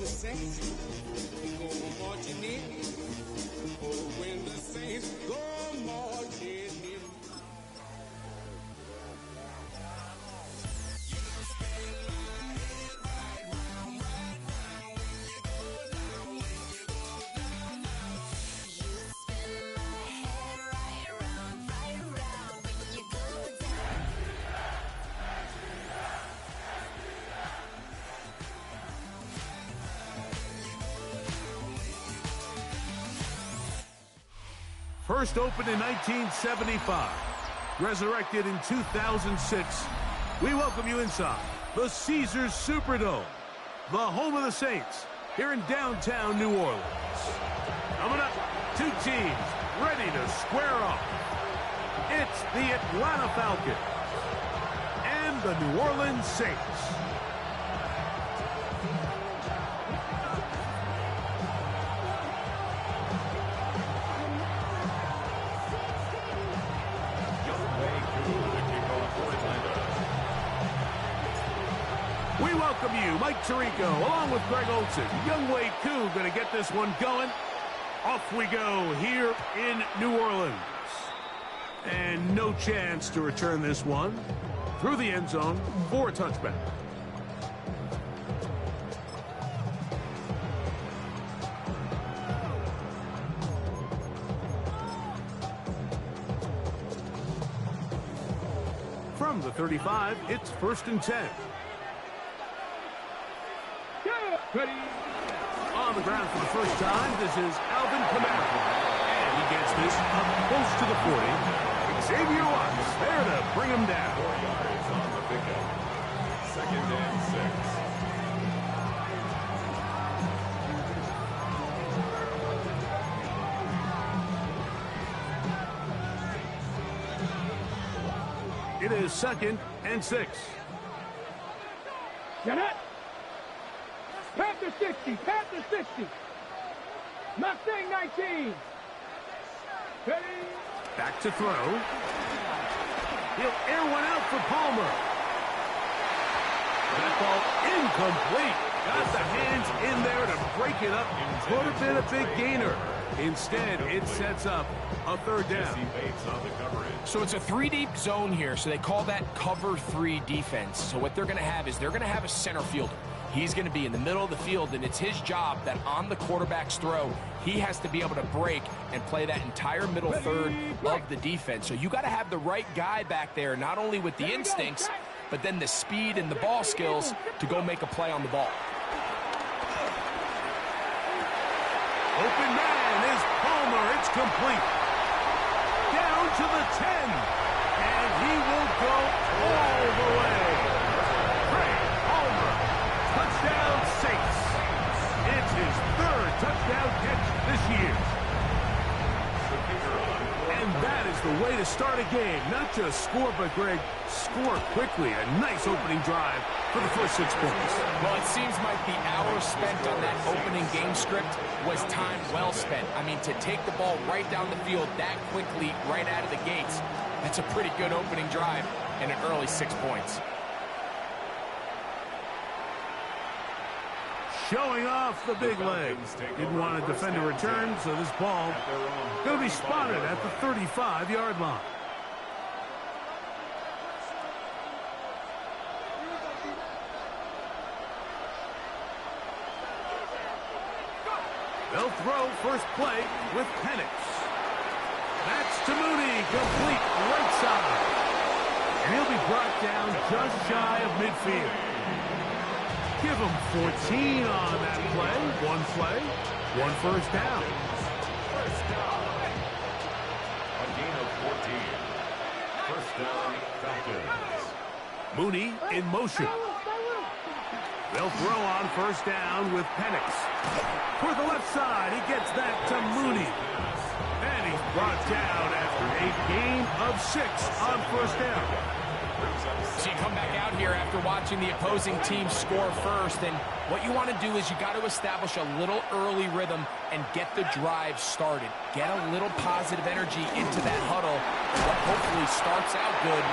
Saints go marching in, oh, when the Saints go marching in. First opened in 1975, resurrected in 2006. We welcome you inside the Caesars Superdome, the home of the Saints, here in downtown New Orleans. Coming up, two teams ready to square off. It's the Atlanta Falcons and the New Orleans Saints. We welcome you, Mike Tirico, along with Greg Olson. Younghoe Koo going to get this one going. Off we go here in New Orleans. And no chance to return this one through the end zone for a touchback. From the 35, it's 1st and 10. Ready. On the ground for the first time, this is Alvin Kamara. And he gets this up close to the 40. Xavier Watts there to bring him down. 4 yards on the pickup. 2nd and 6. It is 2nd and 6. Get it. Panther 60, Panther 60. Mustang 19. Ready. Back to throw. He'll air one out for Palmer. That ball incomplete. Got the hands in there to break it up. Could have been a big gainer. Instead, it sets up a 3rd down. So it's a 3-deep zone here, so they call that cover 3 defense. So what they're going to have is they're going to have a center fielder. He's going to be in the middle of the field, and it's his job that on the quarterback's throw, he has to be able to break and play that entire middle third of the defense. So you got to have the right guy back there, not only with the instincts, but then the speed and the ball skills to go make a play on the ball. Open man is Palmer. It's complete. Down to the 10. And he will go all the way. Touchdown Saints. It's his 3rd touchdown catch this year. And that is the way to start a game. Not just score, but Greg, score quickly. A nice opening drive for the first 6 points. Well, it seems like the hours spent on that opening game script was time well spent. I mean, to take the ball right down the field that quickly, right out of the gates, that's a pretty good opening drive and an early 6 points. Showing off the big legs. Didn't want to defend a return, so this ball going to be spotted at the 35-yard line. They'll throw first play with Penix. That's to Mooney, complete right side. And he'll be brought down just shy of midfield. Give him 14 on that play. One play, 1 first down. First down. A gain of 14. First down, Falcons. Mooney in motion. They'll throw on first down with Penix. For the left side, he gets that to Mooney. And he's brought down after a gain of 6 on first down. So you come back out here after watching the opposing team score first, and what you want to do is you got to establish a little early rhythm and get the drive started. Get a little positive energy into that huddle. What hopefully starts out good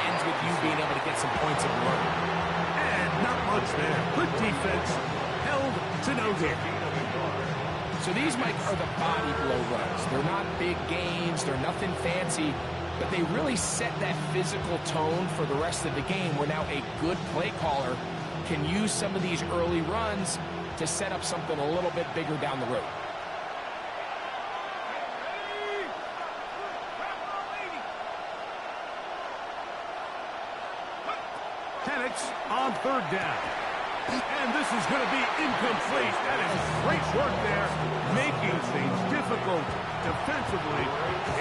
ends with you being able to get some points of work. And not much there. Good defense. Held to no gain. So these, Mike, are the body blow runs. They're not big gains. They're nothing fancy. But they really set that physical tone for the rest of the game where now a good play caller can use some of these early runs to set up something a little bit bigger down the road. On third down. And this is going to be incomplete. That is great work there, making things difficult defensively.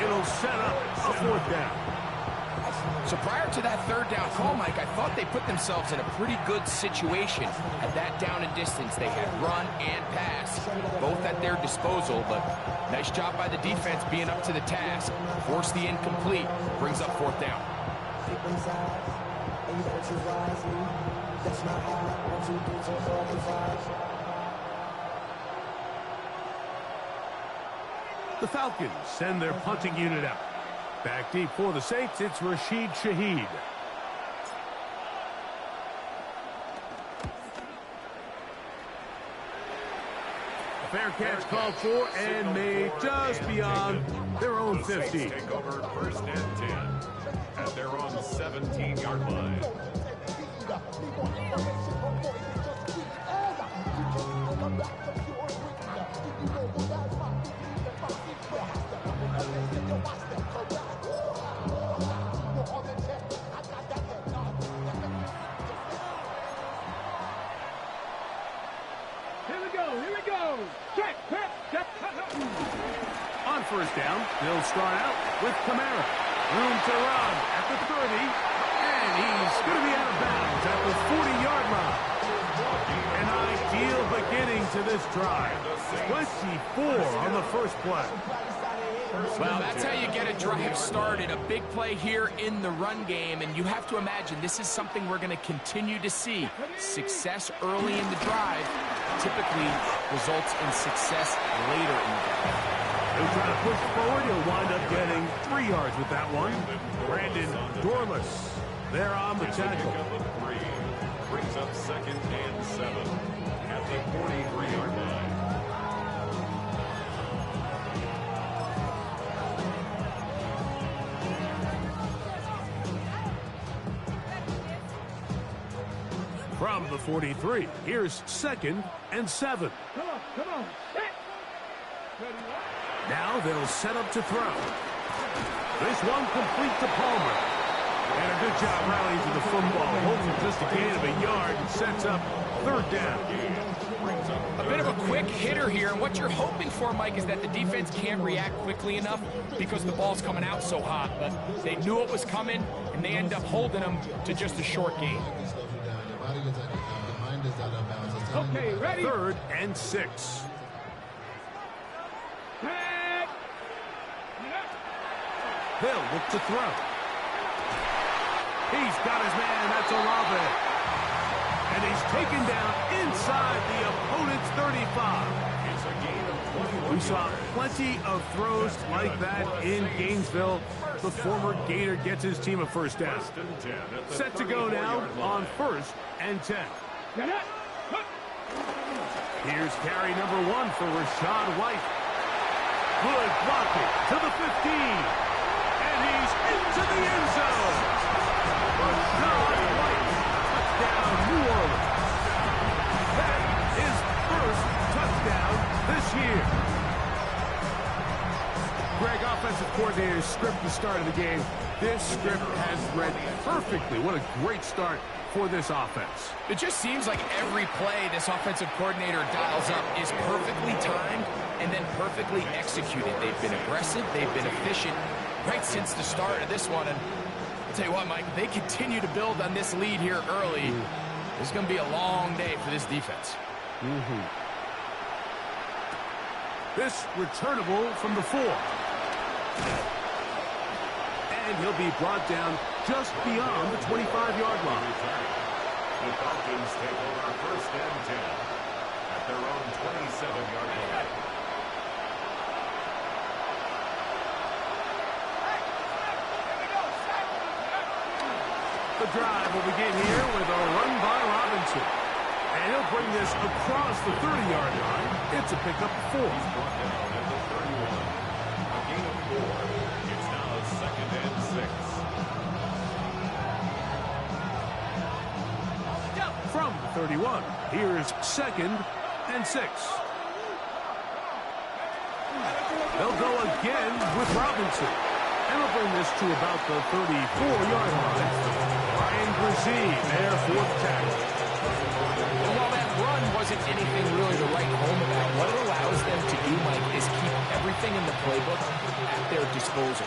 It'll set up a fourth down. So prior to that third down call, Mike, I thought they put themselves in a pretty good situation at that down and distance. They had run and pass, both at their disposal, but nice job by the defense being up to the task. Force the incomplete, brings up fourth down. The Falcons send their punting unit out. Back deep for the Saints, it's Rashid Shaheed. A fair catch called for and made just beyond their own 50. Take over first and 10 at their own 17-yard line. Here we go. Check. On first down, they'll start out with Kamara. Room to run at the 30, and he's going to be out of bounds at the 40-yard line. An ideal beginning to this drive. 24 on the first play. Well, that's how you get a drive started. A big play here in the run game, and you have to imagine this is something we're going to continue to see. Success early in the drive typically results in success later in the drive. He'll try to push forward. He'll wind up getting 3 yards with that one. Brandon Dorless there on the tackle. Brings up second and 7 at the 43-yard line. From the 43, here's second and 7. Come on. Now they'll set up to throw. This one complete to Palmer. And a good job rallying to the football. Holds him just a gain of a yard and sets up third down. A bit of a quick hitter here, and what you're hoping for, Mike, is that the defense can't react quickly enough because the ball's coming out so hot. But they knew it was coming, and they end up holding them to just a short gain. Okay, ready? Third and 6. Hill look to throw. He's got his man. That's Olave. And he's taken down inside the opponent's 35. It's a gain of 21. We saw plenty of throws like that in Gainesville. The former Gator gets his team a first down. First and 10 at the Set to go now 34-yard line. on first and 10. Here's carry number 1 for Rashad White. Good blocking to the 15. And he's into the end zone. Rashad White, touchdown New Orleans. That is first touchdown this year. Greg, offensive coordinator's script the start of the game. This script has read perfectly. What a great start for this offense. It just seems like every play this offensive coordinator dials up is perfectly timed and then perfectly executed. They've been aggressive. They've been efficient right since the start of this one. And I'll tell you what, Mike, they continue to build on this lead here early. This is going to be a long day for this defense. This returnable from the 4. And he'll be brought down just beyond the 25-yard line. The Falcons take over first and 10 at their own 27-yard line. The drive will begin here with a run by Robinson. And he'll bring this across the 30-yard line. It's a pickup of 4. He's brought down at the 31. A gain of 4. It's now 2nd and 6. From the 31, here's 2nd and 6. They'll go again with Robinson. And he'll bring this to about the 34-yard line. Ryan Brzee there for the tackle. And while that run wasn't anything really to write home about, what it allows them to do, Mike, is keep everything in the playbook at their disposal.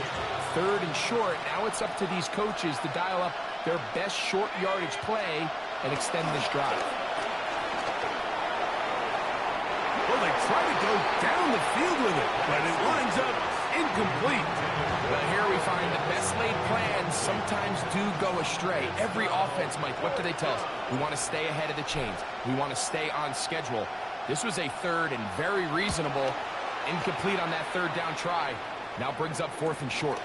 3rd and short, now it's up to these coaches to dial up their best short yardage play and extend this drive. Well, they try to go down the field with it, but it winds up incomplete. But here we find the best laid plans sometimes do go astray. Every offense, Mike, what do they tell us? We want to stay ahead of the chains. We want to stay on schedule. This was a 3rd and very reasonable. Incomplete on that 3rd down try. Now brings up 4th and short.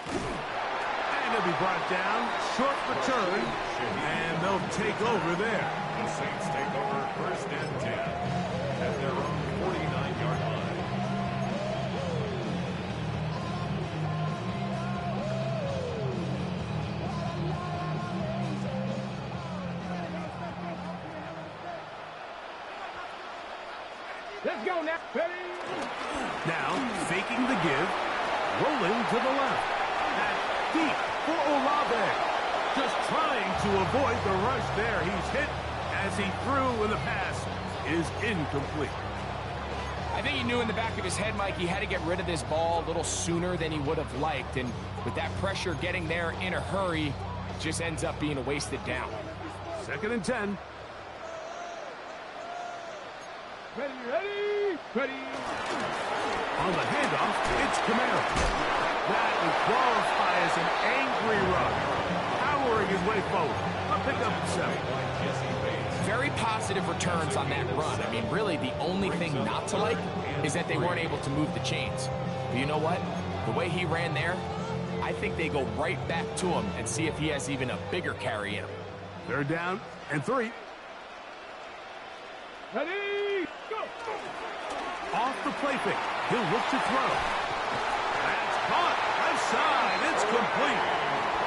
And he'll be brought down. Short return. And they'll take over there. The Saints take over 1st and 10 at their own 49-yard line. Let's go now. Ready? Now, faking the give. Rolling to the left. That's deep for Olave. Just trying to avoid the rush there. He's hit as he threw, and the pass is incomplete. I think he knew in the back of his head, Mike, he had to get rid of this ball a little sooner than he would have liked. And with that pressure getting there in a hurry, just ends up being a wasted down. 2nd and 10. Ready, ready, ready. On the handoff, it's Camaro. That would qualify as an angry run. Powering his way forward. A pickup of 7. Very positive returns on that run. I mean, really, the only thing not to like is that they weren't able to move the chains. But you know what? The way he ran there, I think they go right back to him and see if he has even a bigger carry in him. 3rd down and 3. Ready, go. Off the play fake. He'll look to throw. That's caught. Left side. It's complete.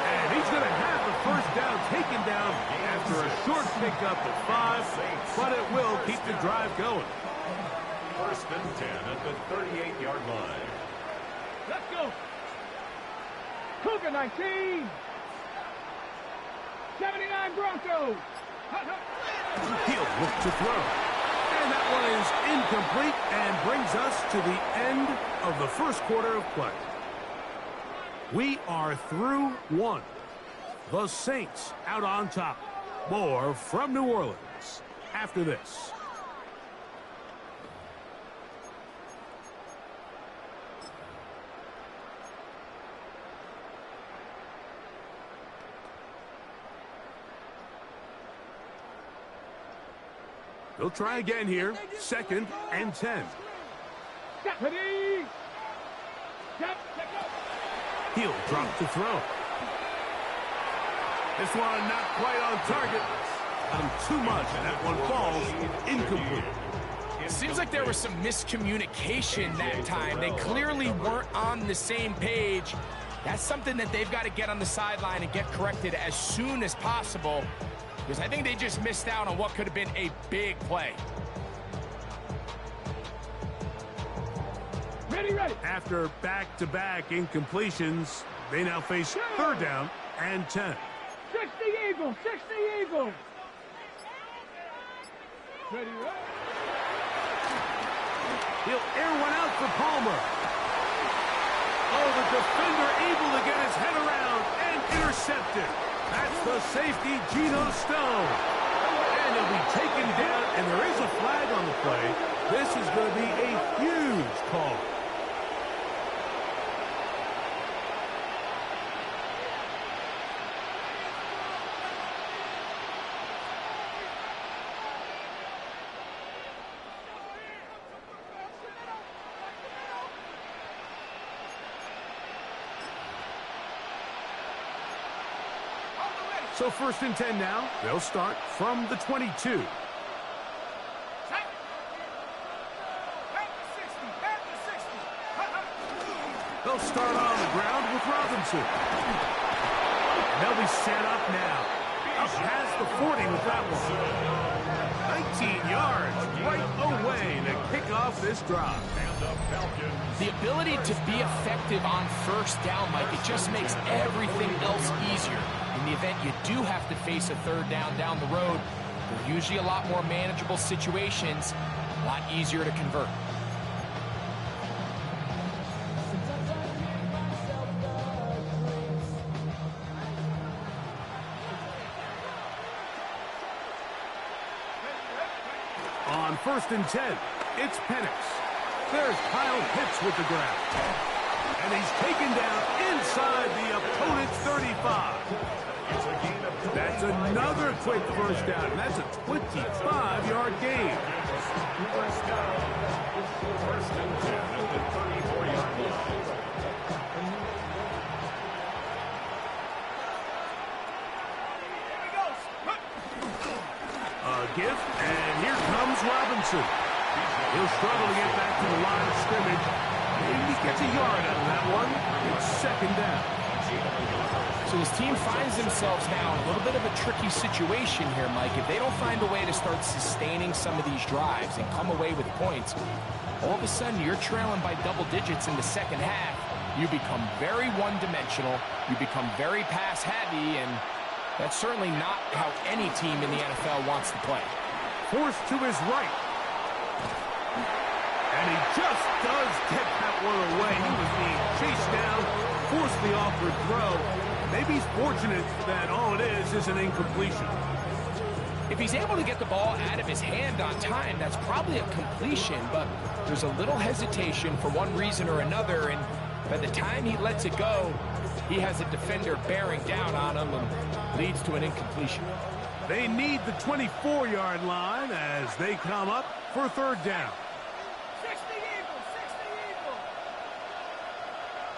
And he's going to have the 1st down taken down after a short pickup at 5, but it will keep the drive going. 1st and 10 at the 38-yard line. Let's go. Cougar 19. 79 Broncos. He'll look to throw. And that one is incomplete and brings us to the end of the 1st quarter of play. We are through 1. The Saints out on top. More from New Orleans after this. They'll try again here. 2nd and 10. Step, ready. Step, step, go. He'll drop to throw. This one not quite on target. Too much, and that one falls incomplete. It seems like there was some miscommunication that time. They clearly weren't on the same page. That's something that they've got to get on the sideline and get corrected as soon as possible, because I think they just missed out on what could have been a big play. Ready, ready. After back-to-back incompletions, they now face 3rd down and 10. 60 Eagles, 60 Eagles. Ready, ready. He'll air one out for Palmer. Oh, the defender able to get his head around and intercepted. That's the safety, Geno Stone. And he'll be taken down, and there is a flag on the play. This is going to be a huge call. So 1st and 10 now. They'll start from the 22. They'll start on the ground with Robinson. They'll be set up now. Up past the 40 with that one. 19 yards right away to kick off this drive. The ability to be effective on 1st down, Mike, it just makes everything else easier. In the event you do have to face a 3rd down the road, they're usually a lot more manageable situations, a lot easier to convert. On 1st and 10, it's Penix. There's Kyle Pitts with the grab. And he's taken down inside the opponent's 35. That's another quick 1st down, and that's a 25-yard gain. 1st and 10 at the 34-yard line. Give, and here comes Robinson. He'll struggle to get back to the line of scrimmage. Maybe he gets a yard out of that one. It's 2nd down. So this team finds themselves now in a little bit of a tricky situation here, Mike. If they don't find a way to start sustaining some of these drives and come away with points, all of a sudden you're trailing by double digits in the 2nd half. You become very one-dimensional. You become very pass-heavy, and that's certainly not how any team in the NFL wants to play. Forced to his right. And he just does get that one away. He was being chased down, forced the awkward throw. Maybe he's fortunate that all it is an incompletion. If he's able to get the ball out of his hand on time, that's probably a completion, but there's a little hesitation for one reason or another, and by the time he lets it go, he has a defender bearing down on him and leads to an incompletion. They need the 24-yard line as they come up for 3rd down. 60 Eagles, 60 Eagles.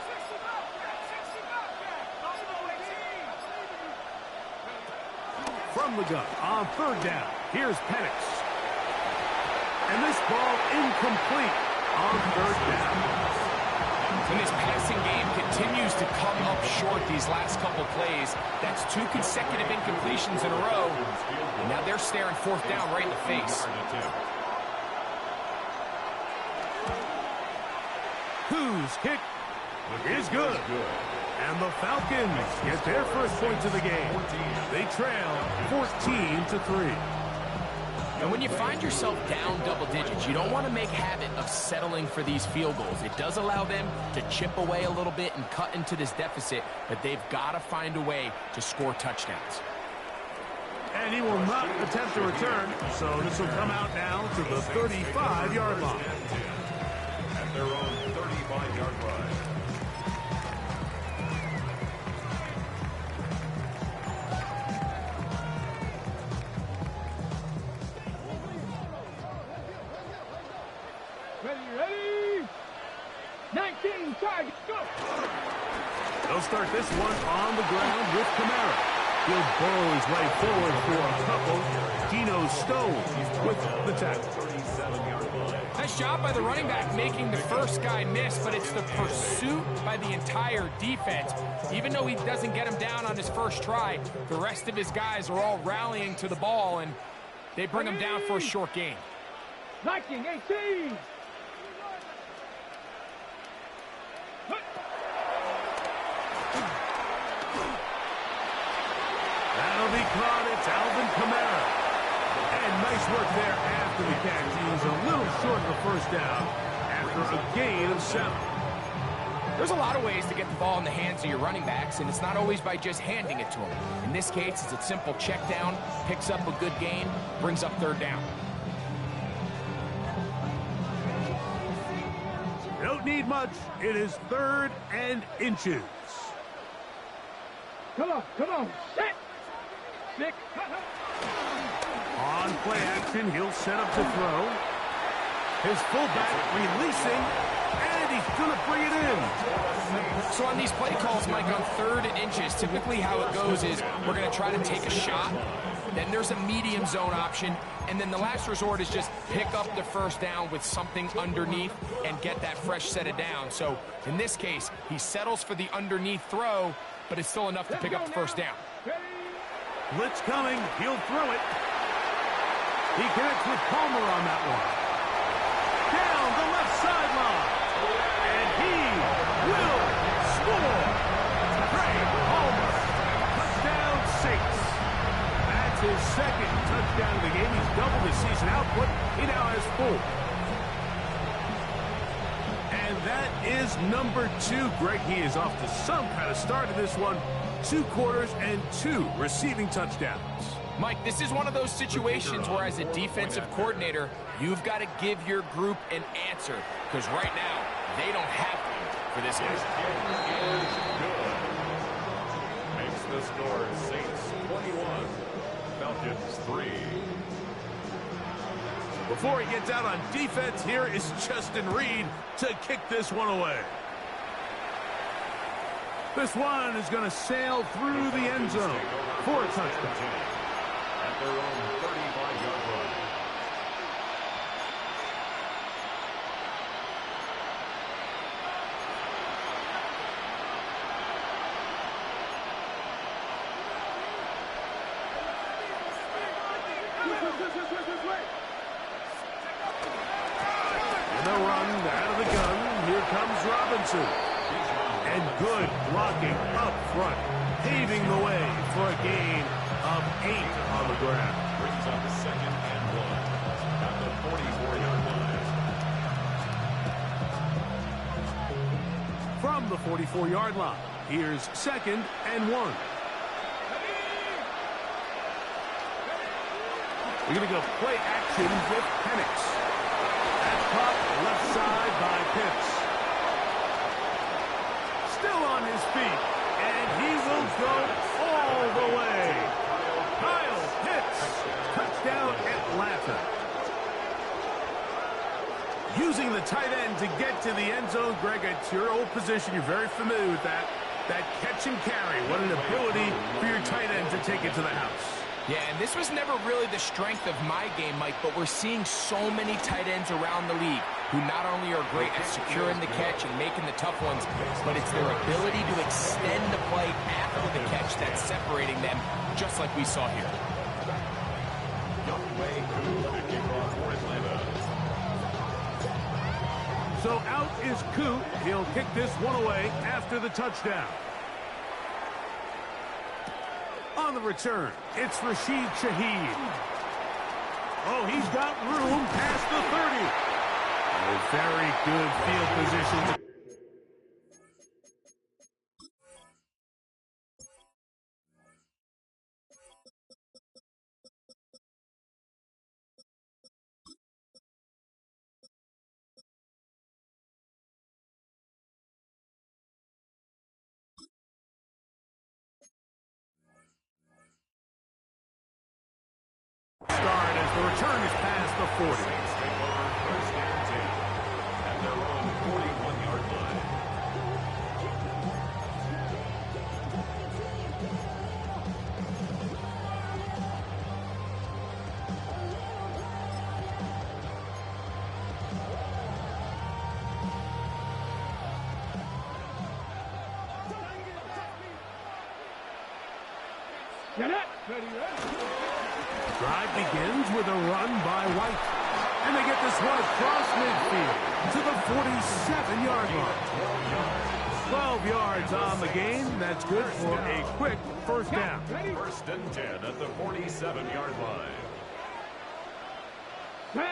60 Bobcat, 60 Bobcat. From the gun on 3rd down, here's Penix. And this ball incomplete on 3rd down. And this passing game continues to come up short these last couple plays. That's 2 consecutive incompletions in a row. And now they're staring 4th down right in the face. Whose kick is good. And the Falcons get their first points of the game. They trail 14-3. And when you find yourself down double digits, you don't want to make habit of settling for these field goals. It does allow them to chip away a little bit and cut into this deficit, but they've got to find a way to score touchdowns. And he will not attempt a return, so this will come out now to the 35-yard line. At their own 35-yard line. Ready? 19, target, go! They'll start this one on the ground with Kamara. He'll burrow his way forward for a couple. Geno Stone with the tackle. Nice job by the running back making the first guy miss, but it's the pursuit by the entire defense. Even though he doesn't get him down on his first try, the rest of his guys are all rallying to the ball, and they bring him down for a short gain. Viking, 18! That'll be caught. It's Alvin Kamara. And nice work there after the catch. He was a little short of the first down after a gain of 7. There's a lot of ways to get the ball in the hands of your running backs, and it's not always by just handing it to them. In this case, it's a simple check down, picks up a good gain, brings up 3rd down. Don't need much. It is 3rd and inches. Come on, set! Nick, On play action, he'll set up to throw. His fullback releasing. And he's going to bring it in. So on these play calls, Mike, on 3rd and inches, typically how it goes is we're going to try to take a shot. Then there's a medium zone option. And then the last resort is just pick up the first down with something underneath and get that fresh set of down. So in this case, he settles for the underneath throw, but it's still enough to pick up the first down. Blitz coming. He'll throw it. He connects with Palmer on that one. Down the left sideline. And he will score. Craig Palmer. Touchdown Saints. That's his 2nd touchdown of the game. He's doubled his season output. He now has 4. And that is number 2. Greg, he is off to some kind of start in this one. 2 quarters and 2 receiving touchdowns. Mike, this is one of those situations where as a defensive coordinator, you've got to give your group an answer. Because right now, they don't have one for this game. Makes the score Saints 21, Falcons 3. Before he gets out on defense, here is Justin Reed to kick this one away. This one is going to sail through the end zone for a touchdown. At their own 35-yard line. And the run out of the gun. Here comes Robinson. And good blocking up front, paving the way for a gain of 8 on the ground. Brings up a 2nd and 1 at the 44-yard line. From the 44-yard line, here's 2nd and 1. We're going to go play action with Penix. That's caught left side by Pitts. Still on his feet, and he will go all the way. Kyle Pitts, touchdown Atlanta. Using the tight end to get to the end zone, Greg, it's your old position. You're very familiar with that. That catch and carry, what an ability for your tight end to take it to the house. Yeah, and this was never really the strength of my game, Mike, but we're seeing so many tight ends around the league who not only are great at securing the catch and making the tough ones, but it's their ability to extend the play after the catch that's separating them, just like we saw here. So out is Coot. He'll kick this one away after the touchdown. On the return, it's Rashid Shaheed. Oh, he's got room past the 30. A very good field position. Start as the return is past the 40. Saints take over 1st and 10 at their own 41-yard line. Get it. Ready, ready. Drive begins with a run by White. And they get this one across midfield to the 47-yard line. 12 yards on the game. That's good for a quick first down. 1st and 10 at the 47-yard line.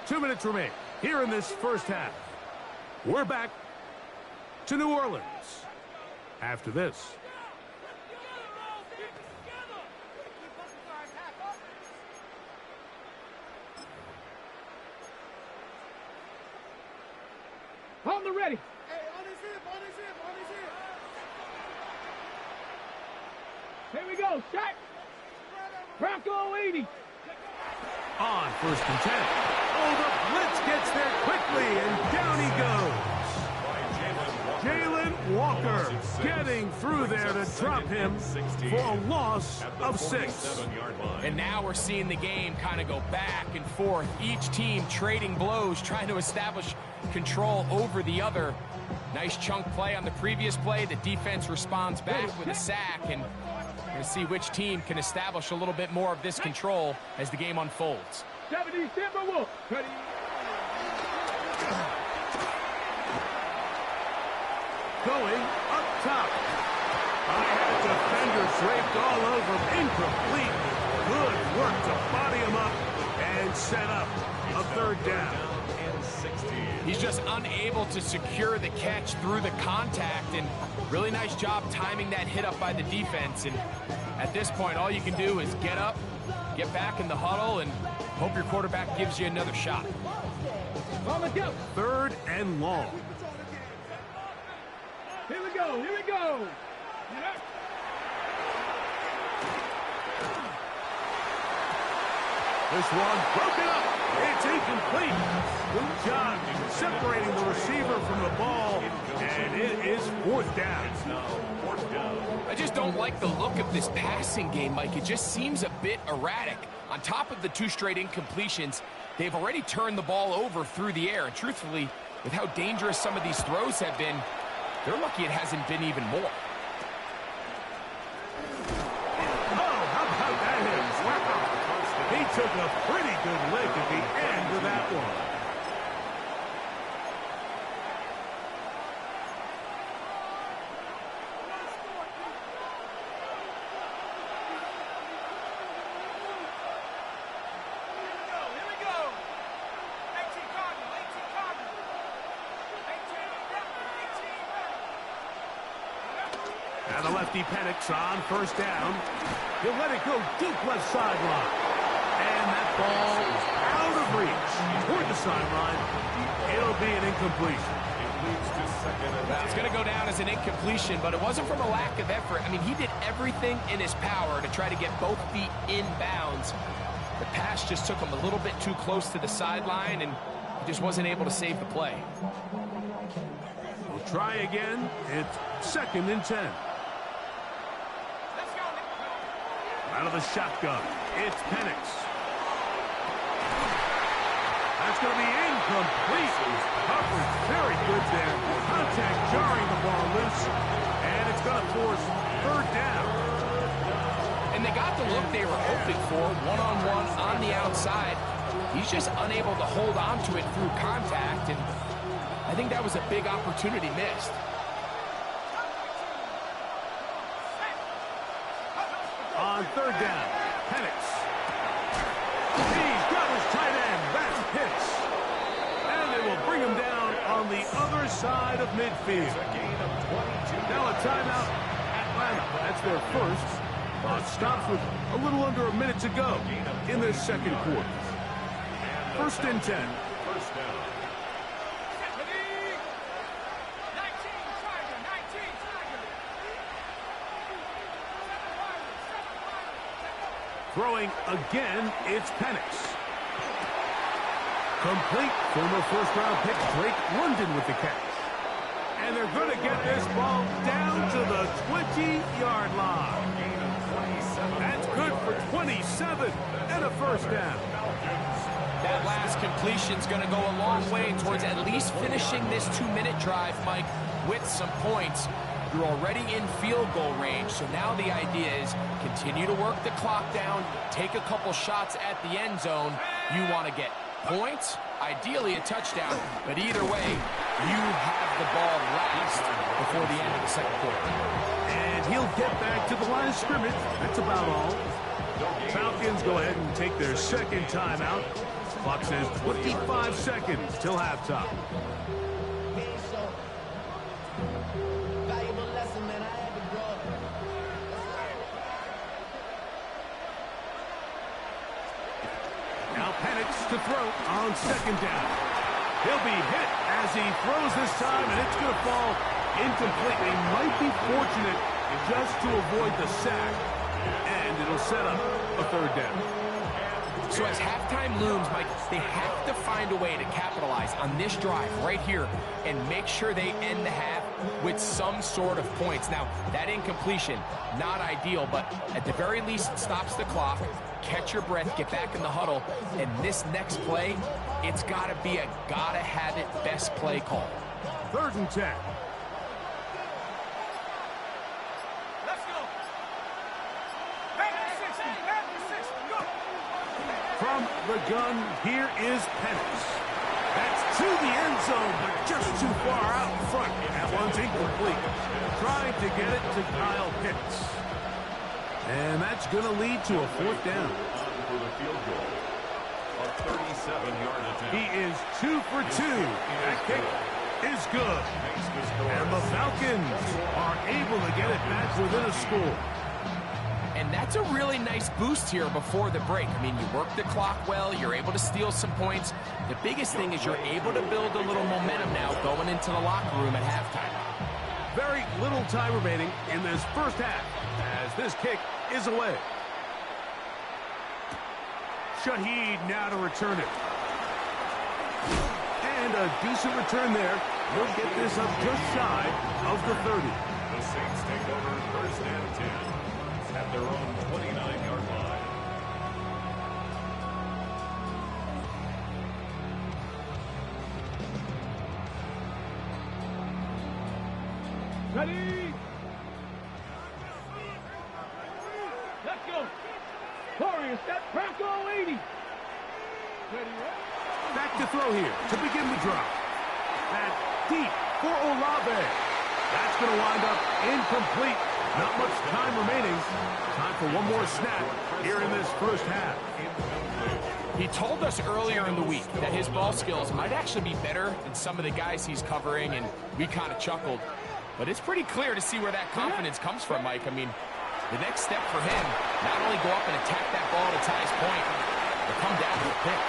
2 minutes remain here in this first half. We're back to New Orleans after this. On the ready. Hey, on his hip, on his hip, on his hip. Here we go. Shot. Bronco 80. On 1st and 10. Oh, the blitz gets there quickly, and down he goes. Walker getting through there to drop him for a loss of 6. And now we're seeing the game kind of go back and forth. Each team trading blows, trying to establish control over the other. Nice chunk play on the previous play. The defense responds back with a sack, and we're going to see which team can establish a little bit more of this control as the game unfolds. 70, Timber Wolf. Ready. Going up top. I had defenders draped all over him. Incomplete. Good work to body him up and set up a 3rd down. He's just unable to secure the catch through the contact, and really nice job timing that hit up by the defense. And at this point, all you can do is get up, get back in the huddle, and hope your quarterback gives you another shot. On the go. 3rd and long. Here we go. Here we go. This one broken up. It's incomplete. Good job separating the receiver from the ball, and it is 4th down. I just don't like the look of this passing game, Mike. It just seems a bit erratic. On top of the 2 straight incompletions, they've already turned the ball over through the air. And truthfully, with how dangerous some of these throws have been, they're lucky it hasn't been even more. Oh, how about that hit? Wow. He took a pretty good lick at the end of that one. And the lefty Penix on 1st down. He'll let it go deep left sideline. And that ball is out of reach toward the sideline. It'll be an incompletion. It's going to go down as an incompletion, but it wasn't from a lack of effort. I mean, he did everything in his power to try to get both feet in bounds. The pass just took him a little bit too close to the sideline, and he just wasn't able to save the play. We'll try again. It's 2nd and 10. Out of the shotgun, it's Penix. That's going to be incomplete. Coverage very good there. Contact jarring the ball loose, and it's going to force 3rd down. And they got the look they were hoping for, one-on-one on the outside. He's just unable to hold on to it through contact, and I think that was a big opportunity missed. On 3rd down, Penix. He's got his tight end. That's Pitts. And they will bring him down on the other side of midfield. Now a timeout, Atlanta. That's their first. Clock stops with a little under a minute to go in this 2nd quarter. 1st and 10. Throwing again, it's Penix. Complete. Former 1st-round pick Drake London with the catch. And they're going to get this ball down to the 20-yard line. That's good for 27 and a 1st down. That last completion's going to go a long way towards at least finishing this 2-minute drive, Mike, with some points. You're already in field goal range, so now the idea is continue to work the clock down, take a couple shots at the end zone. You want to get points, ideally a touchdown, but either way, you have the ball last before the end of the 2nd quarter. And he'll get back to the line of scrimmage. That's about all. Falcons go ahead and take their 2nd timeout. Clock says 25 seconds till halftime. Now Penix to throw on 2nd down. He'll be hit as he throws this time, and it's going to fall incomplete. He might be fortunate just to avoid the sack, and it'll set up a 3rd down. So as halftime looms, Mike, they have to find a way to capitalize on this drive right here and make sure they end the half with some sort of points. Now, that incompletion, not ideal, but at the very least, it stops the clock. Catch your breath, get back in the huddle, and this next play, it's got to be a gotta-have-it best play call. 3rd and 10. From the gun, here is Penix. That's to the end zone, but just too far out in front. That one's incomplete. Trying to get it to Kyle Pitts. And that's going to lead to a 4th down. For the field goal. A 37-yard attempt. He is 2 for 2. That kick is good. And the Falcons are able to get it back within a score. And that's a really nice boost here before the break. I mean, you work the clock well, you're able to steal some points. The biggest thing is you're able to build a little momentum now going into the locker room at halftime. Very little time remaining in this first half as this kick is away. Shaheed now to return it. And a decent return there. He'll get this up just shy of the 30. The Saints take over 1st and 10 at their own 29-yard line. Ready? Let's go. Corey, set Franco 80. Ready, Back to throw here to begin the drive. That's deep for Olave. That's going to wind up incomplete. Not much time remaining. Time for one more snap here in this first half. He told us earlier in the week that his ball skills might actually be better than some of the guys he's covering, and we kind of chuckled. But it's pretty clear to see where that confidence comes from, Mike. I mean, the next step for him, not only go up and attack that ball at its highest point, but come down with a pick.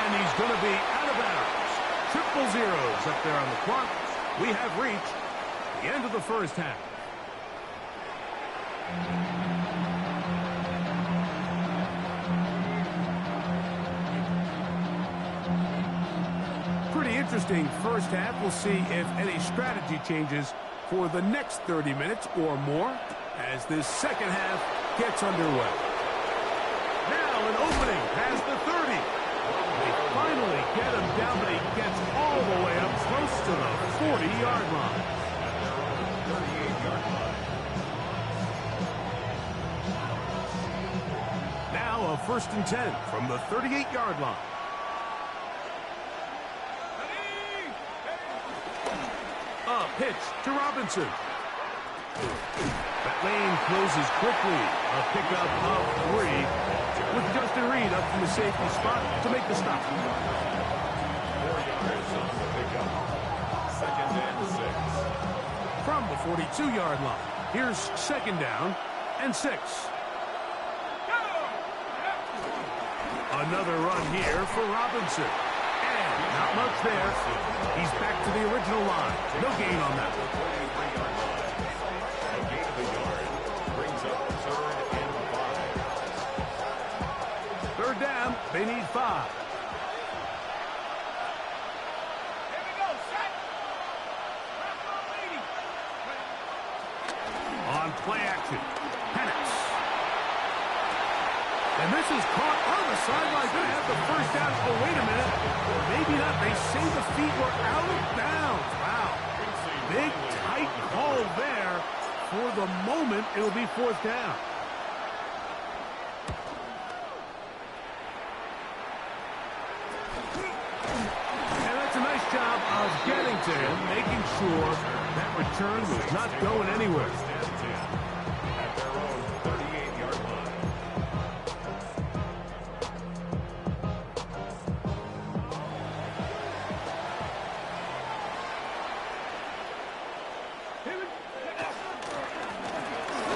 And he's going to be out of bounds. Triple zeros up there on the clock. We have reached the end of the first half. Pretty interesting first half. We'll see if any strategy changes for the next 30 minutes or more as this second half gets underway. Now an opening past the 30. They finally get him down, but he gets all the way up close to the 40-yard line. 38-yard line. Now a 1st and 10 from the 38-yard line. A pitch to Robinson. That lane closes quickly. A pickup of 3 with Justin Reed up from the safety spot to make the stop. 4 yards on the pickup. 2nd and 6. From the 42-yard line, here's 2nd down and 6. Another run here for Robinson. And not much there. He's back to the original line. No gain on that one. 43-yard line. A gain of a yard brings up 3rd and 5. 3rd down, they need 5. Here we go, set. Franco 80. On play action, Penix. And this is caught on the sideline. Going to have the 1st down. Oh, wait a minute. Maybe not. They say the feet were out of bounds. Wow. Big, tight call there. For the moment, it'll be 4th down. And that's a nice job of getting to him, making sure that return was not going anywhere. At their own 38-yard line.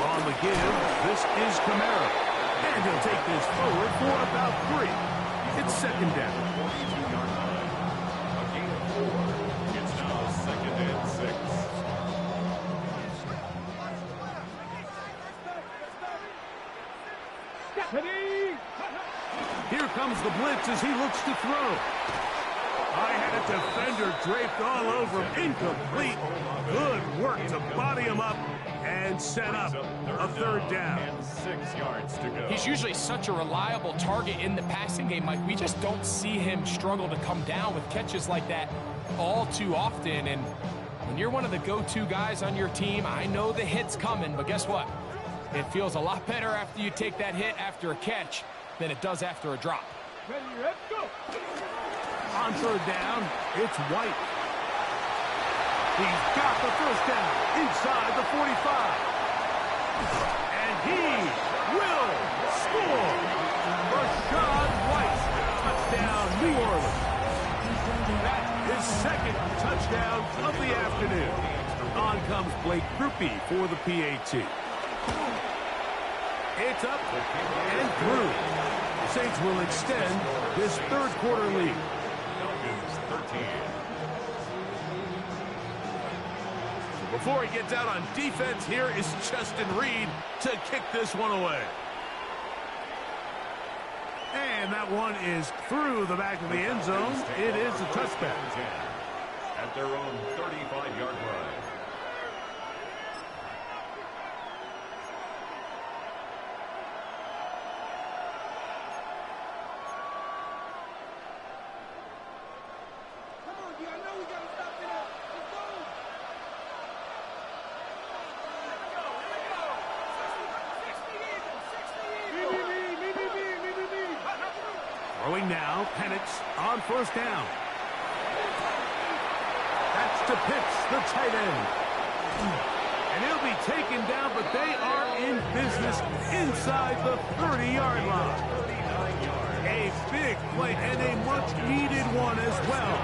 On the give, this is Kamara. And he'll take this forward for about 3. It's 2nd down. 42-yard line. A gain of 4. It's now 2nd and 6. Ready? Here comes the blitz as he looks to throw. I had a defender draped all over him. Incomplete. Good work to body him up and set up a third down. And 6 yards to go. He's usually such a reliable target in the passing game, Mike. We just don't see him struggle to come down with catches like that all too often. And when you're one of the go-to guys on your team, I know the hit's coming, but guess what? It feels a lot better after you take that hit after a catch than it does after a drop. Ready, let's go. On third down, it's White. He's got the first down inside the 45. And he will score. Rashad White, touchdown, New Orleans. That is second touchdown of the afternoon. On comes Blake Grupe for the PAT. It's up and through. The Saints will extend this third quarter lead. Falcons 13. Before he gets out on defense, here is Justin Reed to kick this one away. And that one is through the back of the end zone. It is a touchback. At their own 35-yard line. Come on, D. I know we got to stop it up. Let's go. Throwing now, Penix on first down. That's to Pitts, the tight end. And he'll be taken down, but they are in business inside the 30-yard line. A big play and a much-needed one as well.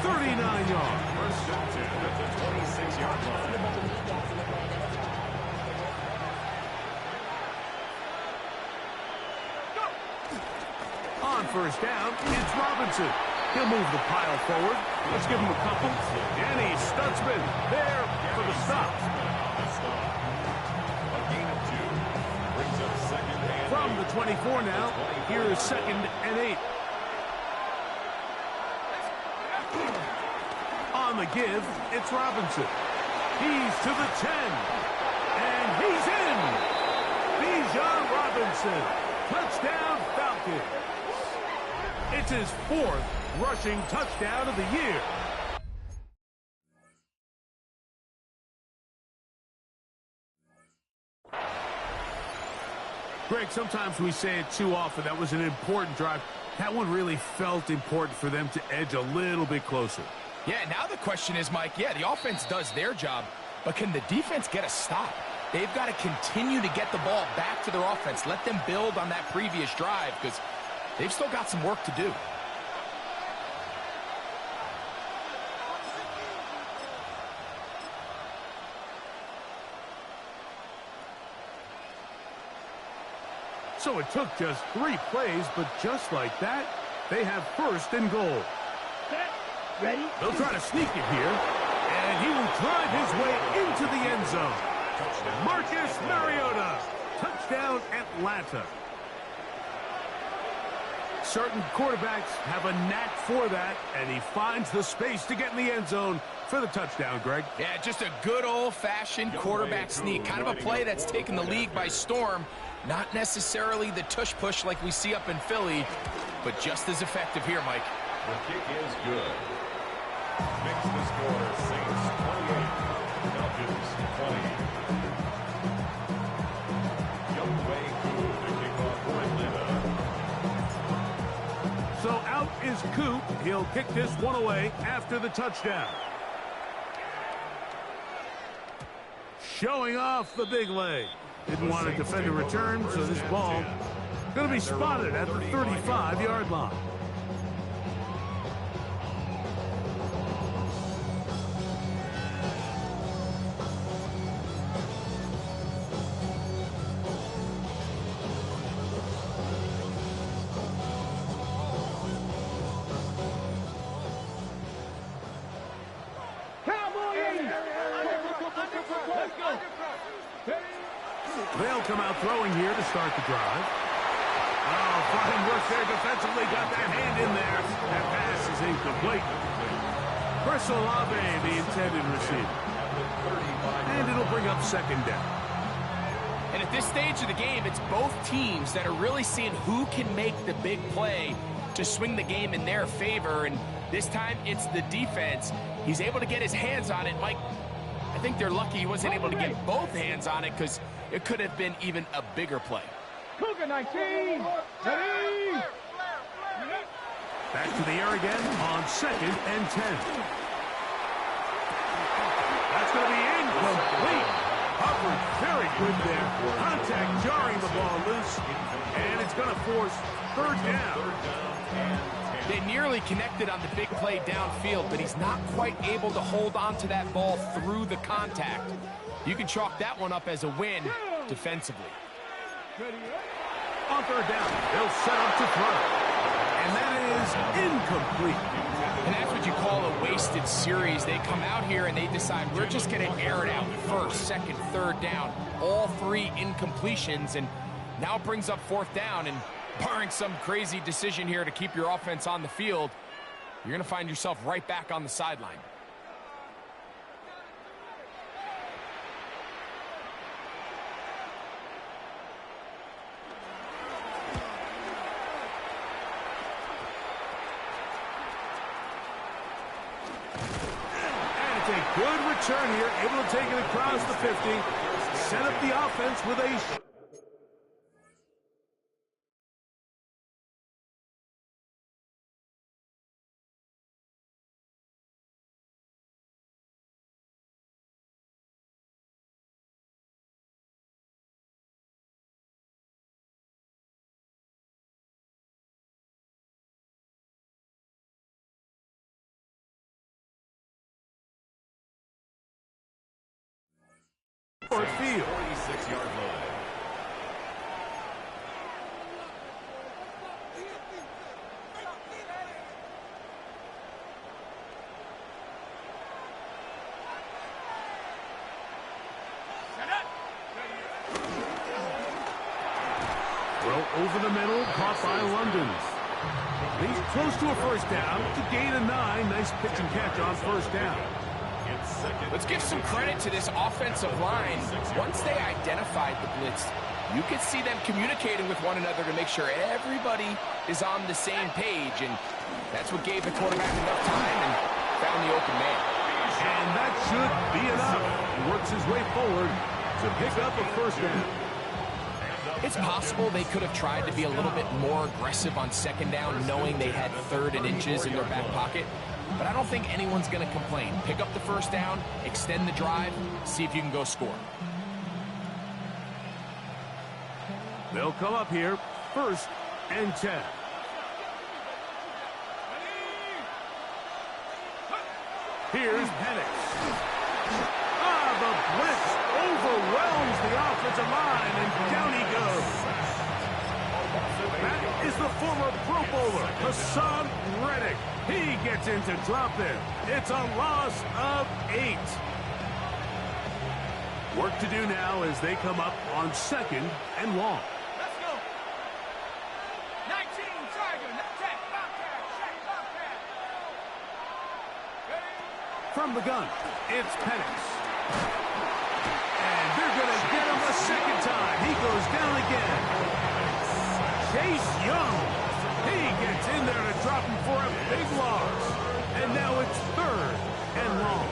39 yards. First and 10 at the 26-yard line. On first down, it's Robinson. He'll move the pile forward. Let's give him a couple. And he's Stutzman there for the stop. A gain of 2. Brings up second and From the 24 now, here is second and 8. On the give, it's Robinson. He's to the 10. And he's in. Bijan Robinson. Touchdown, Falcons. It's his 4th rushing touchdown of the year. Greg, sometimes we say it too often. That was an important drive. That one really felt important for them to edge a little bit closer. Yeah, now the question is, Mike, yeah, the offense does their job, but can the defense get a stop? They've got to continue to get the ball back to their offense. Let them build on that previous drive because they've still got some work to do. So it took just 3 plays, but just like that, they have first and goal. Set. Ready? They'll try to sneak it here, and he will drive his way into the end zone. Marcus Mariota, touchdown Atlanta. Certain quarterbacks have a knack for that, and he finds the space to get in the end zone for the touchdown, Greg. Yeah, just a good old-fashioned quarterback sneak. Kind of a play that's taken the league by storm. Not necessarily the tush-push like we see up in Philly, but just as effective here, Mike. The kick is good. Makes the score Saints 28, Falcons 20. Youngway Koo to kick off for Atlanta. So out is Coop. He'll kick this one away after the touchdown. Showing off the big leg. Didn't want a defender return, so this ball going to be spotted at the 35-yard line. Let's go. They'll come out throwing here to start the drive. Oh, fine work there defensively. Got that hand in there. That pass is incomplete. Chris Olave, the intended receiver. And it'll bring up second down. And at this stage of the game, it's both teams that are really seeing who can make the big play to swing the game in their favor. And this time, it's the defense. He's able to get his hands on it. Mike, I think they're lucky he wasn't able to get both hands on it because it could have been even a bigger play. Cougar 19. Ready. Back to the air again on 2nd and 10. That's going to be incomplete. Covered very good there. Contact jarring the ball loose. And it's going to force third down. They nearly connected on the big play downfield, but he's not quite able to hold on to that ball through the contact. You can chalk that one up as a win defensively. On third down, they'll set up to throw. And that is incomplete. And that's what you call a wasted series. They come out here and they decide we're just going to air it out first, second, third down. All three incompletions, and now it brings up fourth down. And barring some crazy decision here to keep your offense on the field, you're going to find yourself right back on the sideline. Good return here, able to take it across the 50. Set up the offense with a... Field. 46-yard line. Throw over the middle, caught by London. He's close to a first down to gain a 9. Nice pitch and catch on first down. Let's give some credit to this offensive line. Once they identified the blitz, you could see them communicating with one another to make sure everybody is on the same page, and that's what gave the quarterback enough time and found the open man. And that should be enough. He works his way forward to pick up a first down. It's possible they could have tried to be a little bit more aggressive on second down, knowing they had 3rd and inches in their back pocket. But I don't think anyone's going to complain. Pick up the first down, extend the drive, see if you can go score. They'll come up here, 1st and 10. Here's Penix. The blitz overwhelms the offensive line, and down he goes. That is the former Pro Bowler, Hassan Reddick. He gets in to drop it. It's a loss of 8. Work to do now as they come up on 2nd and long. Let's go. 19, Tiger, check, Bobcat, check, Bobcat. From the gun, it's Penix. And they're going to get him a second time. He goes down again. Chase Young. He gets in there to drop him for a big loss. And now it's 3rd and long.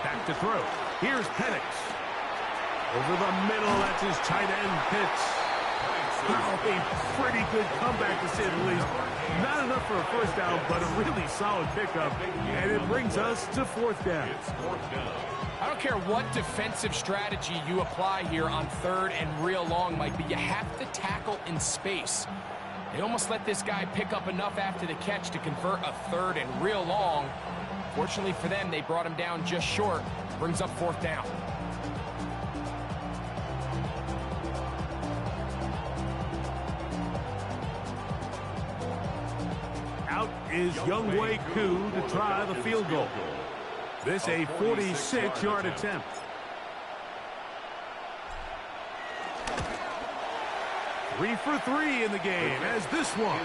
Back to throw. Here's Penix. Over the middle, that's his tight end pitch. Oh, a pretty good comeback, to say the least. Not enough for a first down, but a really solid pickup. And it brings us to 4th down. I don't care what defensive strategy you apply here on 3rd and real long, Mike, but you have to tackle in space. They almost let this guy pick up enough after the catch to convert a 3rd and real long. Fortunately for them, they brought him down just short. Brings up 4th down. out is Younghoe Koo to try the field goal. This a 46-yard attempt. Three for three in the game, as this one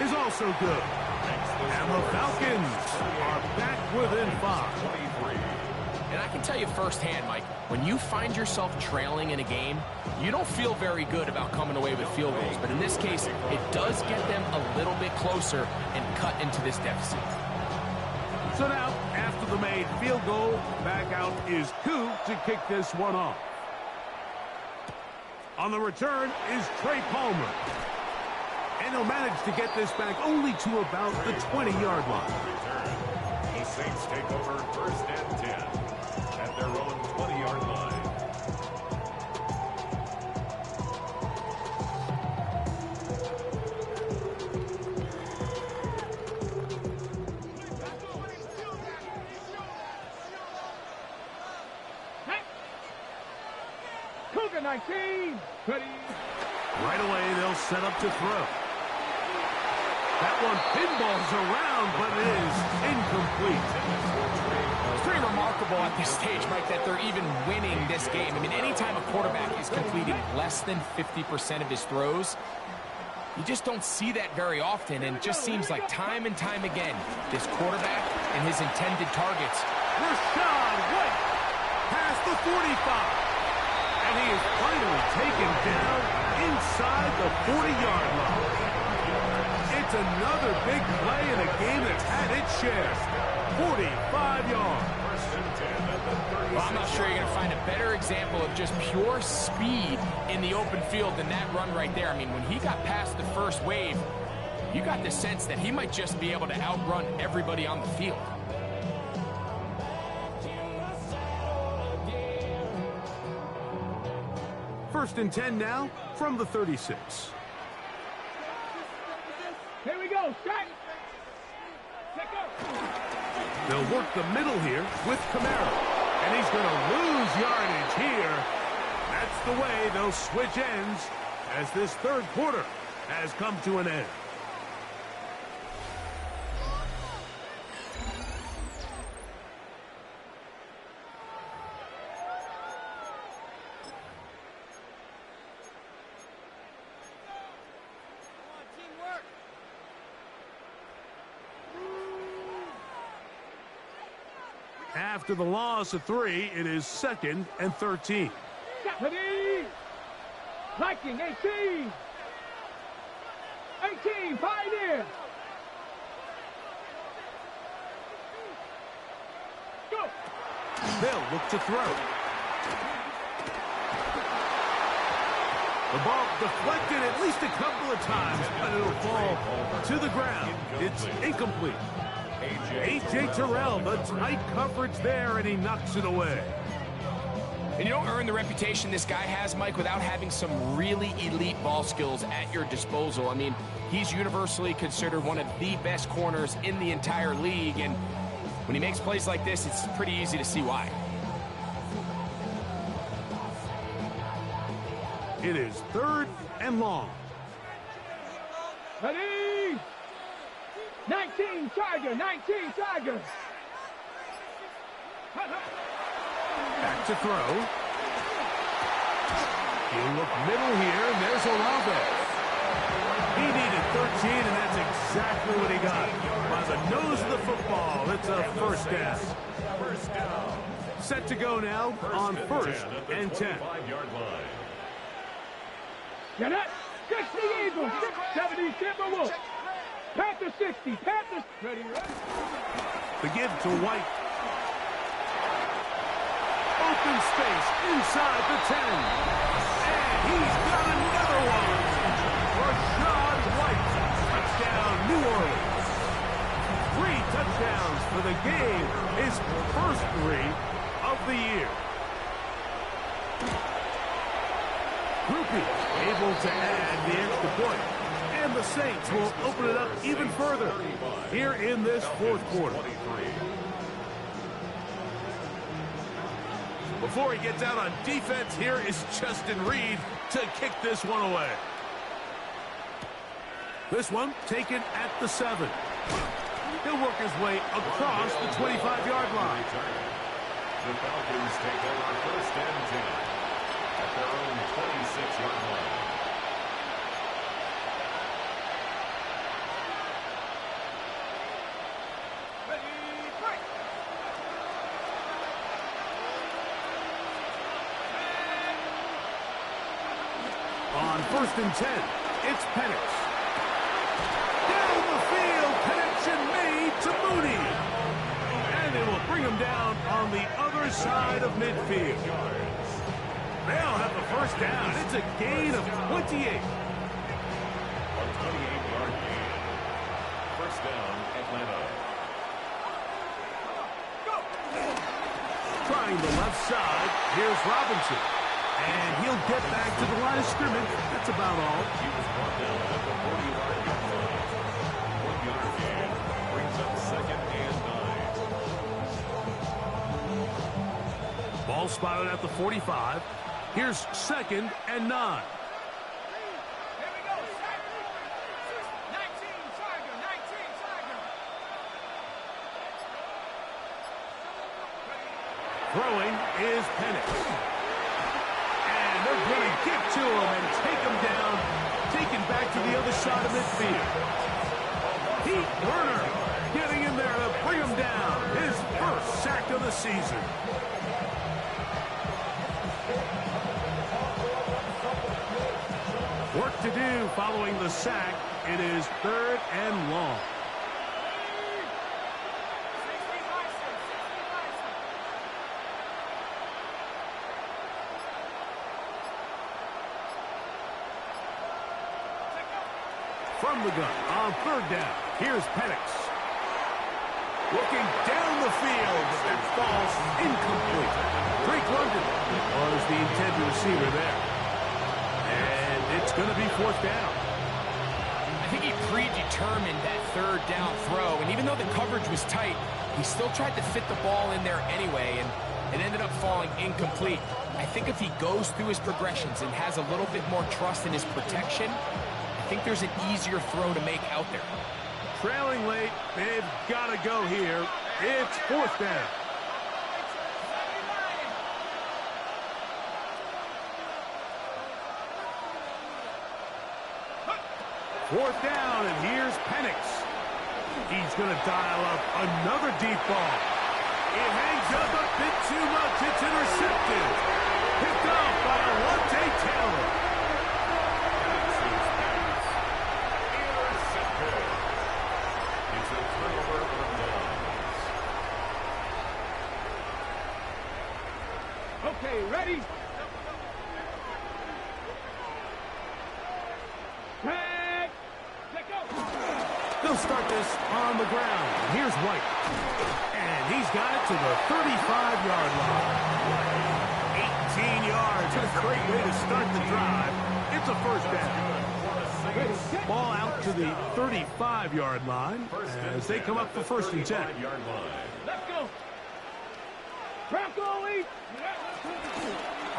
is also good. And the Falcons are back within 5. And I can tell you firsthand, Mike, when you find yourself trailing in a game, you don't feel very good about coming away with field goals. But in this case, it does get them a little bit closer and cut into this deficit. So now, after the made field goal, back out is Koo to kick this one off. On the return is Trey Palmer. And he'll manage to get this back only to about the 20-yard line. The Saints take over first and 10 at their own 20-yard line. Cougar 19. Ready. Right away, they'll set up to throw. That one pinballs around, but it is incomplete. It's pretty remarkable at this stage, Mike, that they're even winning this game. I mean, anytime a quarterback is completing less than 50% of his throws, you just don't see that very often, and it just seems like time and time again, this quarterback and his intended targets. Rashad White past the 45. And he is finally taken down inside the 40-yard line. It's another big play in a game that's had its share. 45 yards. Well, I'm not sure you're going to find a better example of just pure speed in the open field than that run right there. I mean, when he got past the first wave, you got the sense that he might just be able to outrun everybody on the field. First and 10 now from the 36. Here we go. Strike. Check up. They'll work the middle here with Kamara. And he's going to lose yardage here. That's the way they'll switch ends as this third quarter has come to an end. After the loss of 3, it is 2nd and 13. Ready. Viking 18. 18. Pioneer. Go. They'll look to throw. The ball deflected at least a couple of times, but it'll fall to the ground. It's incomplete. A.J. Terrell, the tight coverage there, and he knocks it away. And you don't earn the reputation this guy has, Mike, without having some really elite ball skills at your disposal. I mean, he's universally considered one of the best corners in the entire league, and when he makes plays like this, it's pretty easy to see why. It is 3rd and long. Ready. 19 Tiger. 19 Tiger. Back to throw. He'll look middle here, and there's Olave. He needed 13, and that's exactly what he got. By the nose of the football, it's a first down. Set to go now on 1st and 10. Get it. 60 Eagles. 70 Timberwolves. Panther 60. Panthers. Ready. The give to White. Open space inside the 10. And he's got another one. Rashad White. Touchdown, New Orleans. 3 touchdowns for the game. His first 3 of the year. Groupie able to add the extra point. And the Saints will open it up even further here in this 4th quarter. Before he gets out on defense, here is Justin Reed to kick this one away. This one taken at the 7. He'll work his way across the 25-yard line. The Falcons take over first and 10 at their own 26-yard line. On first and 10, it's Penix. Down the field, connection made to Mooney. And they will bring him down on the other side of midfield. They'll have the first down. It's a gain of 28. A 28-yard gain. First down, Atlanta. Trying the left side, here's Robinson. And he'll get back to the line of scrimmage. That's about all. He was brought down at the 40-yard line. 1-yard gain brings up second and 9. Ball spotted at the 45. Here's second and 9. Throwing is Penix. And they're going to get to him and take him down. Taken back to the other side of midfield. Pete Werner getting in there to bring him down. His first sack of the season. Work to do following the sack. It is third and long. From the gun on third down. Here's Penix. Looking down the field, but that falls incomplete. Drake London was the intended receiver there. And it's going to be fourth down. I think he predetermined that third down throw, and even though the coverage was tight, he still tried to fit the ball in there anyway, and it ended up falling incomplete. I think if he goes through his progressions and has a little bit more trust in his protection, I think there's an easier throw to make out there. Trailing late, they've got to go here. It's fourth down. Fourth down, and here's Penix. He's going to dial up another deep ball. It hangs up a bit too much. It's intercepted. Picked up by Alontae Taylor. It's a turnover on downs. Okay, ready? Tag! Let go! They'll start this on the ground. Here's White. And he's got it to the 35-yard line. 18 yards. A great way to start the drive. It's a first down. Ball out to the 35-yard line as they come up for first and 10. Let's go! Bronco Elite!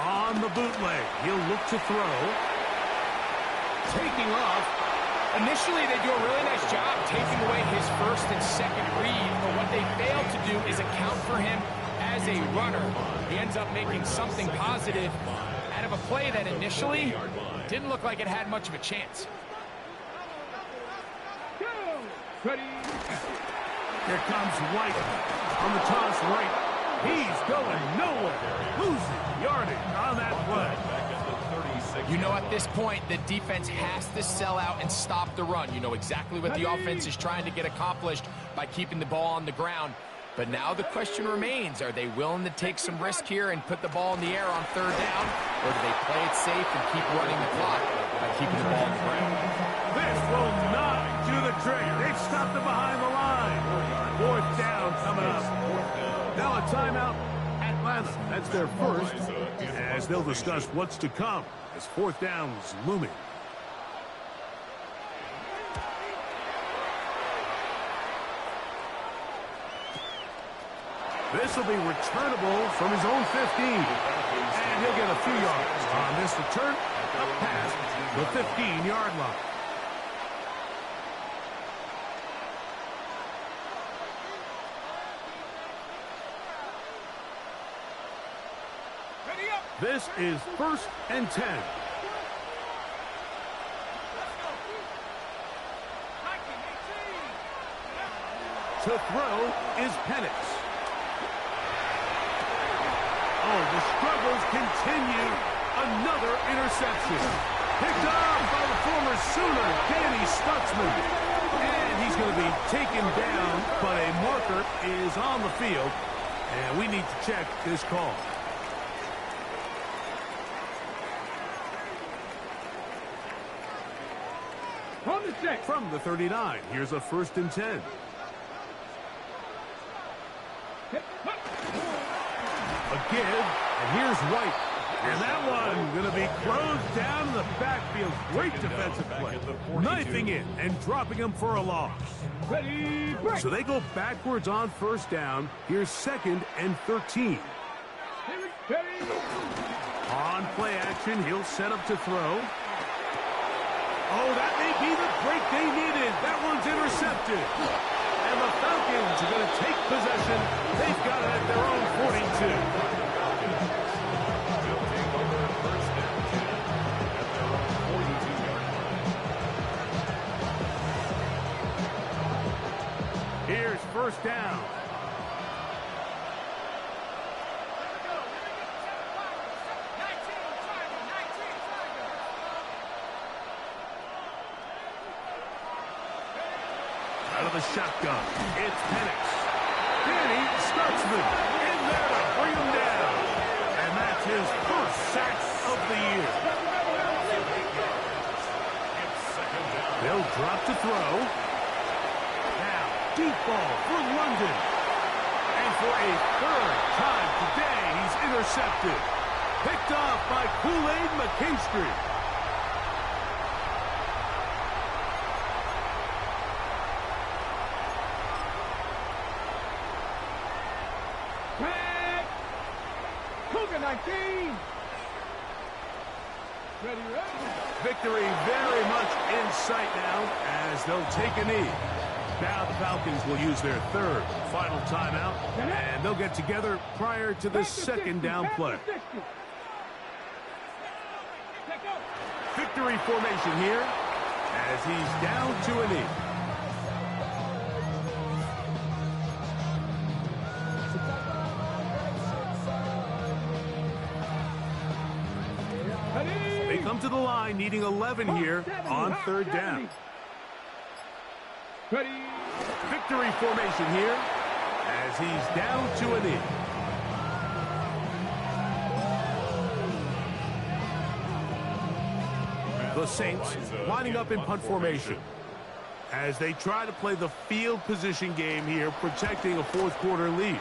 On the bootleg, he'll look to throw. Taking off. Initially, they do a really nice job taking away his first and second read, but what they fail to do is account for him as a runner. He ends up making something positive out of a play that initially didn't look like it had much of a chance. Go! Ready? Here comes White on the toss right. He's going nowhere. Losing yardage on that play. You know, at this point, the defense has to sell out and stop the run. You know exactly what the offense is trying to get accomplished by keeping the ball on the ground. But now the question remains, are they willing to take some risk here and put the ball in the air on third down? Or do they play it safe and keep running the clock by keeping the ball on the ground? This will not do the trick. They've stopped it behind the line. Fourth down coming up. Now a timeout. Atlanta. That's their first. As they'll discuss what's to come as fourth down is looming. This will be returnable from his own 15. And he'll get a few yards on this return up past the 15-yard line. This is 1st and 10. To throw is Penix. Oh, the struggles continue. Another interception. Picked up by the former Sooner, Danny Stutzman. And he's going to be taken down, but a marker is on the field. And we need to check this call. From the 6. From the 39, here's a 1st and 10. A give, and here's White. And that one going to be closed down in the backfield. Great defensive play. Knifing in and dropping him for a loss. Ready, break. So they go backwards on 1st down. Here's 2nd and 13. Ready. On play action, he'll set up to throw. Oh, that may be the break they needed. That one's intercepted. And the Falcons are going to take possession. They've got it at their own 42. They'll take over 1st and 10 at their own 42-yard line. Here's 1st down. Out of the shotgun, it's Penix. Danny Stutzman in there to bring him down. And that's his 1st sack of the year. They'll drop to throw. Now, deep ball for London. And for a 3rd time today, he's intercepted. Picked off by Kool-Aid McKinstry. Cougar 19. Ready. Victory very much in sight now as they'll take a knee. Now the Falcons will use their 3rd final timeout, and they'll get together prior to the 2nd down play. Victory formation here as he's down to a knee. They come to the line needing 11 here on 3rd down. Ready. Victory formation here as he's down to a knee. The Saints lining up in punt formation as they try to play the field position game here, protecting a 4th quarter lead.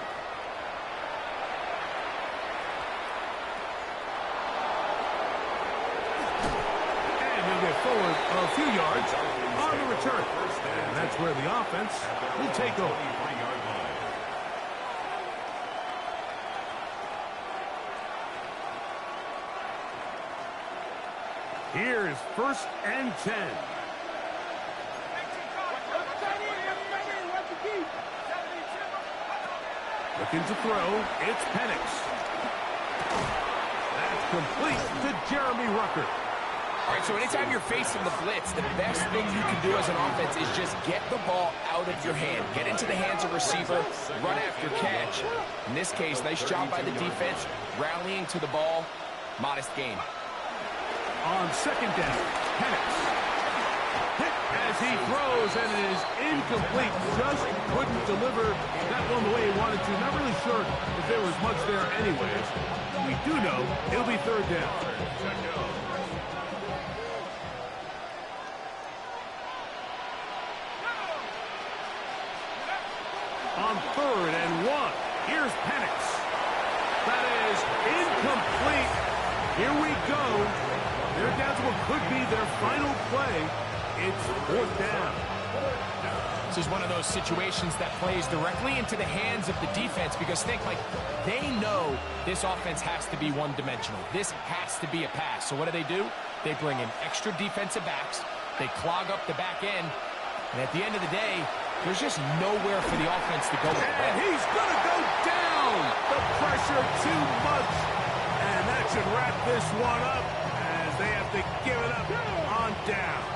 Forward a few yards on the return. And that's where the offense will take over. Here's 1st and 10. Looking to throw, it's Penix. That's complete to Jeremy Ruckert. All right, so anytime you're facing the blitz, the best thing you can do as an offense is just get the ball out of your hand. Get into the hands of receiver, run after catch. In this case, nice job by the defense, rallying to the ball. Modest gain. On 2nd down, Penix. Hit as he throws, and it is incomplete. Just couldn't deliver that one the way he wanted to. Not really sure if there was much there anyways. We do know it'll be 3rd down. On 3rd and 1, here's Penix. That is incomplete. Here we go. They're down to what could be their final play. It's 4th down. This is one of those situations that plays directly into the hands of the defense because think like they know this offense has to be one-dimensional. This has to be a pass. So what do? They bring in extra defensive backs. They clog up the back end. And at the end of the day, there's just nowhere for the offense to go with And he's going to go down. The pressure too much. And that should wrap this one up as they have to give it up on downs.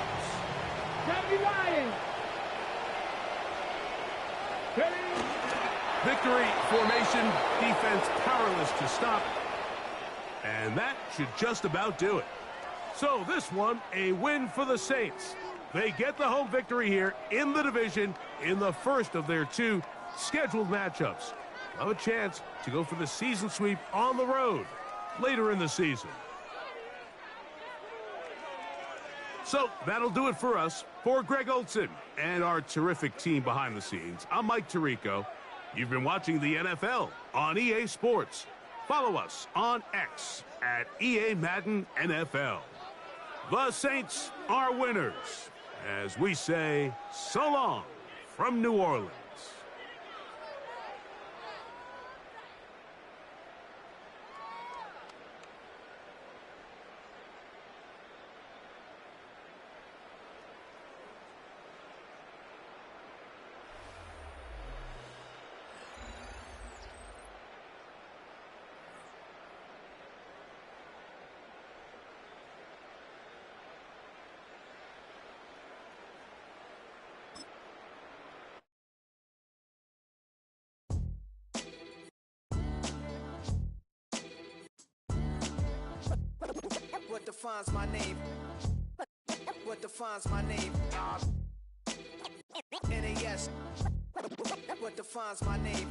70 Lions. Victory formation, defense powerless to stop. And that should just about do it. So this one, a win for the Saints. They get the home victory here in the division in the first of their 2 scheduled matchups. They'll have a chance to go for the season sweep on the road later in the season. So that'll do it for us. For Greg Olson and our terrific team behind the scenes, I'm Mike Tirico. You've been watching the NFL on EA Sports. Follow us on X at EA Madden NFL. The Saints are winners, as we say so long from New Orleans. What defines my name? What defines my name? NAS. What defines my name?